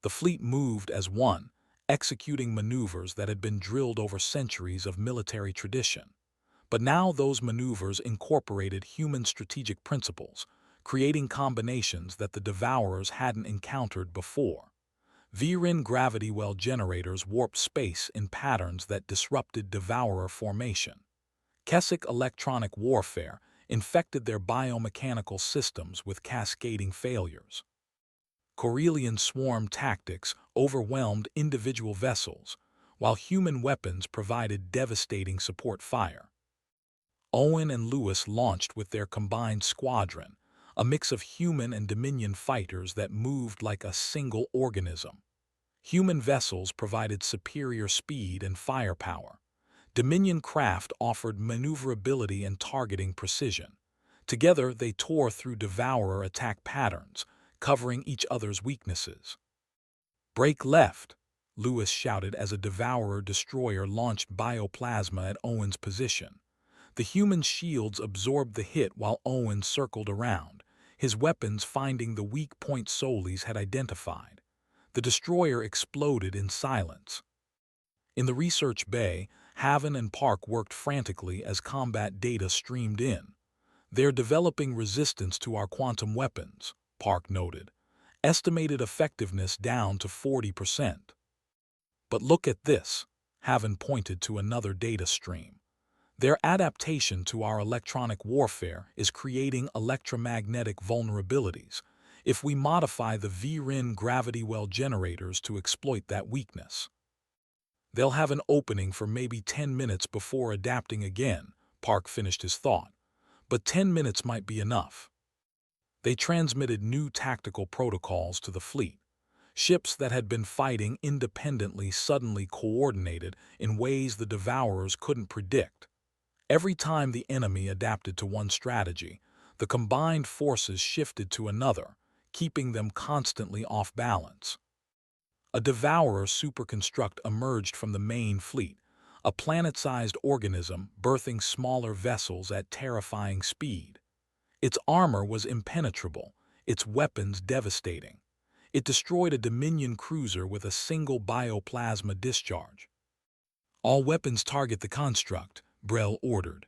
The fleet moved as one, executing maneuvers that had been drilled over centuries of military tradition. But now those maneuvers incorporated human strategic principles, creating combinations that the Devourers hadn't encountered before. Viren gravity well generators warped space in patterns that disrupted Devourer formation. Kessic electronic warfare infected their biomechanical systems with cascading failures. Corellian swarm tactics overwhelmed individual vessels, while human weapons provided devastating support fire. Owen and Lewis launched with their combined squadron, a mix of human and Dominion fighters that moved like a single organism. Human vessels provided superior speed and firepower. Dominion craft offered maneuverability and targeting precision. Together, they tore through Devourer attack patterns, covering each other's weaknesses. "Break left," Lewis shouted as a Devourer destroyer launched bioplasma at Owen's position. The human shields absorbed the hit while Owen circled around, his weapons finding the weak point Solis had identified. The destroyer exploded in silence. In the research bay, Haven and Park worked frantically as combat data streamed in. "They're developing resistance to our quantum weapons," Park noted. "Estimated effectiveness down to 40%. "But look at this," Haven pointed to another data stream. "Their adaptation to our electronic warfare is creating electromagnetic vulnerabilities. If we modify the Viren gravity well generators to exploit that weakness, they'll have an opening for maybe 10 minutes before adapting again," Park finished his thought. "But 10 minutes might be enough." They transmitted new tactical protocols to the fleet. Ships that had been fighting independently suddenly coordinated in ways the Devourers couldn't predict. Every time the enemy adapted to one strategy, the combined forces shifted to another, keeping them constantly off balance. A Devourer superconstruct emerged from the main fleet, a planet-sized organism birthing smaller vessels at terrifying speed. Its armor was impenetrable, its weapons devastating. It destroyed a Dominion cruiser with a single bioplasma discharge. All weapons target the construct, Brel ordered.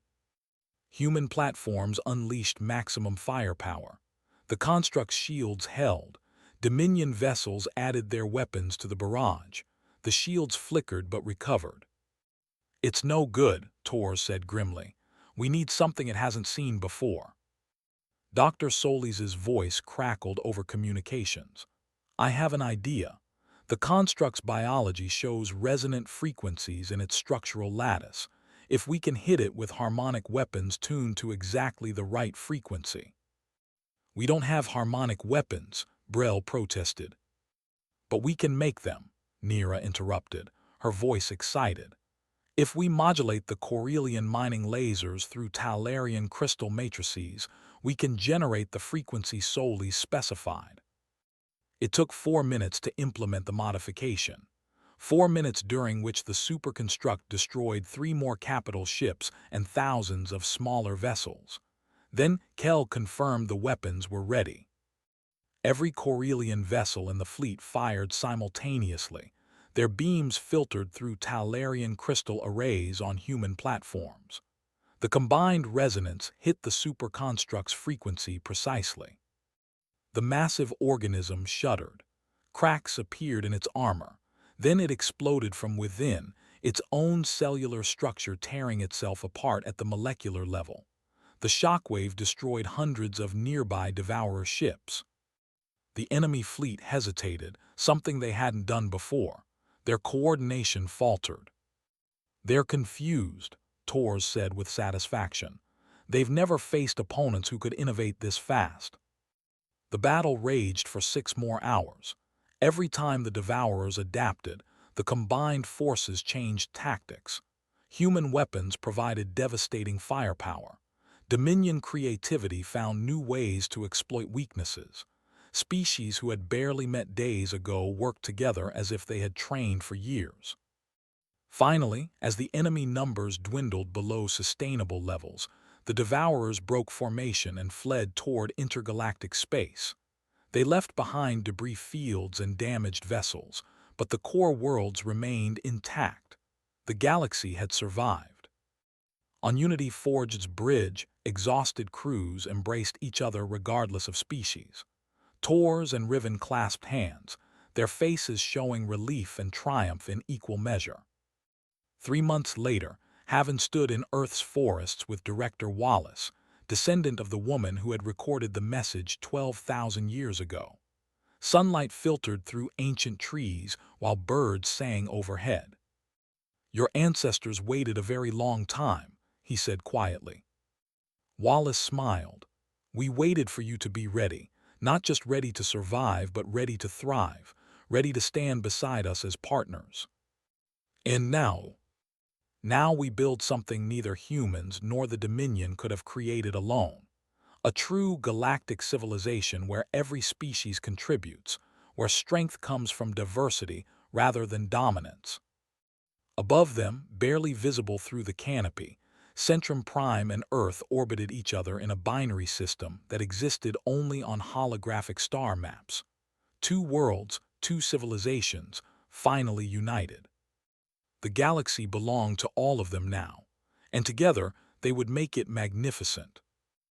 Human platforms unleashed maximum firepower. The construct's shields held. Dominion vessels added their weapons to the barrage. The shields flickered but recovered. "It's no good," Tor said grimly. "We need something it hasn't seen before." Dr. Solis' voice crackled over communications. "I have an idea. The construct's biology shows resonant frequencies in its structural lattice. If we can hit it with harmonic weapons tuned to exactly the right frequency." "We don't have harmonic weapons," Brel protested. "But we can make them," Nira interrupted, her voice excited. "If we modulate the Corellian mining lasers through Talarian crystal matrices, we can generate the frequency Solis specified." It took 4 minutes to implement the modification. 4 minutes during which the superconstruct destroyed 3 more capital ships and thousands of smaller vessels. Then Kell confirmed the weapons were ready. Every Corellian vessel in the fleet fired simultaneously. Their beams filtered through Talarian crystal arrays on human platforms. The combined resonance hit the superconstruct's frequency precisely. The massive organism shuddered. Cracks appeared in its armor. Then it exploded from within, its own cellular structure tearing itself apart at the molecular level. The shockwave destroyed hundreds of nearby Devourer ships. The enemy fleet hesitated, something they hadn't done before. Their coordination faltered. "They're confused," Tors said with satisfaction. "They've never faced opponents who could innovate this fast." The battle raged for 6 more hours. Every time the Devourers adapted, the combined forces changed tactics. Human weapons provided devastating firepower. Dominion creativity found new ways to exploit weaknesses. Species who had barely met days ago worked together as if they had trained for years. Finally, as the enemy numbers dwindled below sustainable levels, the Devourers broke formation and fled toward intergalactic space. They left behind debris fields and damaged vessels, but the core worlds remained intact. The galaxy had survived. On Unity Forge's bridge, exhausted crews embraced each other regardless of species. Tors and Riven clasped hands, their faces showing relief and triumph in equal measure. 3 months later, Haven stood in Earth's forests with Director Wallace, descendant of the woman who had recorded the message 12,000 years ago. Sunlight filtered through ancient trees while birds sang overhead. "Your ancestors waited a very long time," he said quietly. Wallace smiled. "We waited for you to be ready, not just ready to survive but ready to thrive, ready to stand beside us as partners. And now we build something neither humans nor the Dominion could have created alone. A true galactic civilization where every species contributes, where strength comes from diversity rather than dominance." Above them, barely visible through the canopy, Centrum Prime and Earth orbited each other in a binary system that existed only on holographic star maps. 2 worlds, 2 civilizations, finally united. The galaxy belonged to all of them now, and together they would make it magnificent.